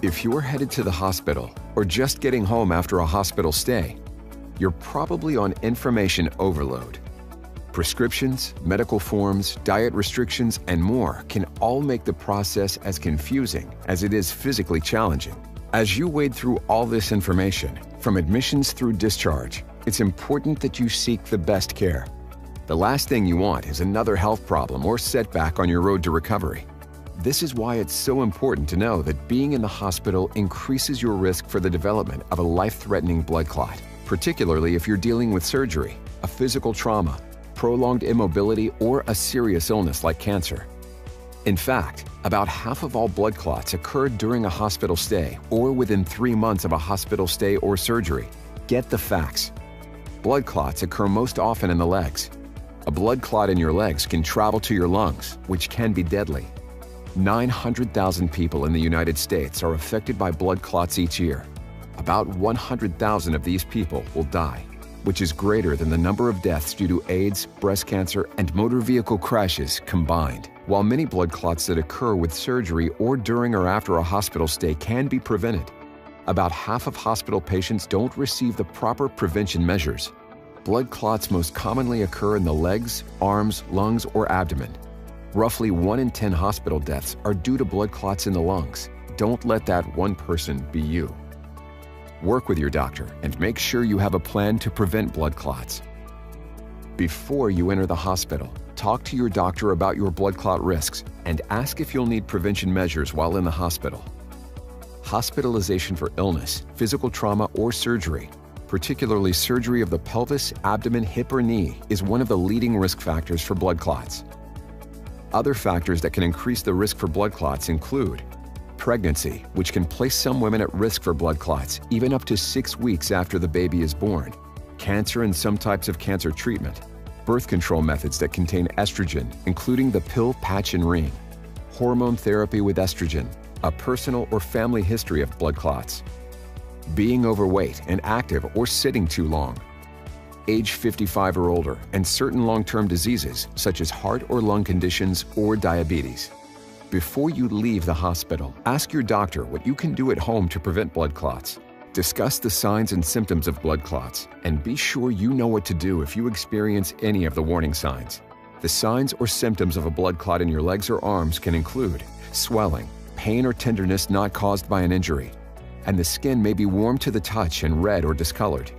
If you're headed to the hospital or just getting home after a hospital stay, you're probably on information overload. Prescriptions, medical forms, diet restrictions, and more can all make the process as confusing as it is physically challenging. As you wade through all this information, from admissions through discharge, it's important that you seek the best care. The last thing you want is another health problem or setback on your road to recovery. This is why it's so important to know that being in the hospital increases your risk for the development of a life-threatening blood clot, particularly if you're dealing with surgery, a physical trauma, prolonged immobility, or a serious illness like cancer. In fact, about half of all blood clots occur during a hospital stay or within 3 months of a hospital stay or surgery. Get the facts. Blood clots occur most often in the legs. A blood clot in your legs can travel to your lungs, which can be deadly. 900,000 people in the United States are affected by blood clots each year. About 100,000 of these people will die, which is greater than the number of deaths due to AIDS, breast cancer, and motor vehicle crashes combined. While many blood clots that occur with surgery or during or after a hospital stay can be prevented, about half of hospital patients don't receive the proper prevention measures. Blood clots most commonly occur in the legs, arms, lungs, or abdomen. Roughly 1 in 10 hospital deaths are due to blood clots in the lungs. Don't let that one person be you. Work with your doctor and make sure you have a plan to prevent blood clots. Before you enter the hospital, talk to your doctor about your blood clot risks and ask if you'll need prevention measures while in the hospital. Hospitalization for illness, physical trauma, or surgery, particularly surgery of the pelvis, abdomen, hip, or knee, is one of the leading risk factors for blood clots. Other factors that can increase the risk for blood clots include pregnancy, which can place some women at risk for blood clots even up to 6 weeks after the baby is born, cancer and some types of cancer treatment, birth control methods that contain estrogen, including the pill, patch, and ring, hormone therapy with estrogen, a personal or family history of blood clots, being overweight and active or sitting too long, age 55 or older, and certain long-term diseases such as heart or lung conditions or diabetes. Before you leave the hospital, ask your doctor what you can do at home to prevent blood clots. Discuss the signs and symptoms of blood clots, and be sure you know what to do if you experience any of the warning signs. The signs or symptoms of a blood clot in your legs or arms can include swelling, pain or tenderness not caused by an injury, and the skin may be warm to the touch and red or discolored.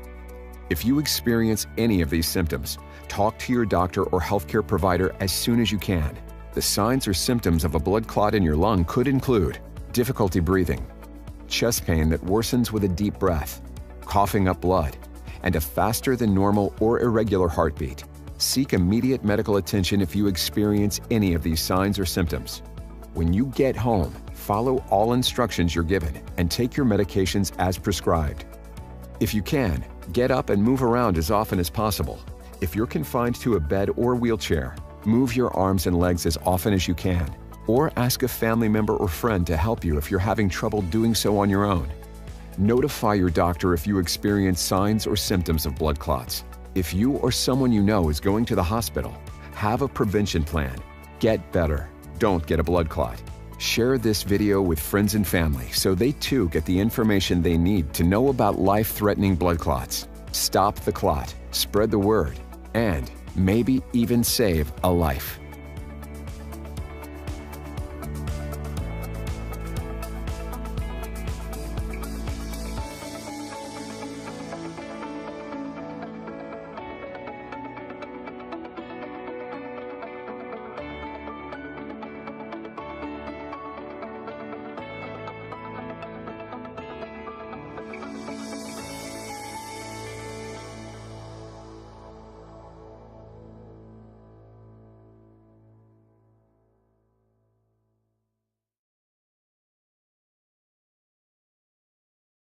If you experience any of these symptoms, talk to your doctor or healthcare provider as soon as you can. The signs or symptoms of a blood clot in your lung could include difficulty breathing, chest pain that worsens with a deep breath, coughing up blood, and a faster than normal or irregular heartbeat. Seek immediate medical attention if you experience any of these signs or symptoms. When you get home, follow all instructions you're given and take your medications as prescribed. If you can, get up and move around as often as possible. If you're confined to a bed or wheelchair, move your arms and legs as often as you can, or ask a family member or friend to help you if you're having trouble doing so on your own. Notify your doctor if you experience signs or symptoms of blood clots. If you or someone you know is going to the hospital, have a prevention plan. Get better. Don't get a blood clot. Share this video with friends and family so they too get the information they need to know about life-threatening blood clots. Stop the clot, spread the word, and maybe even save a life.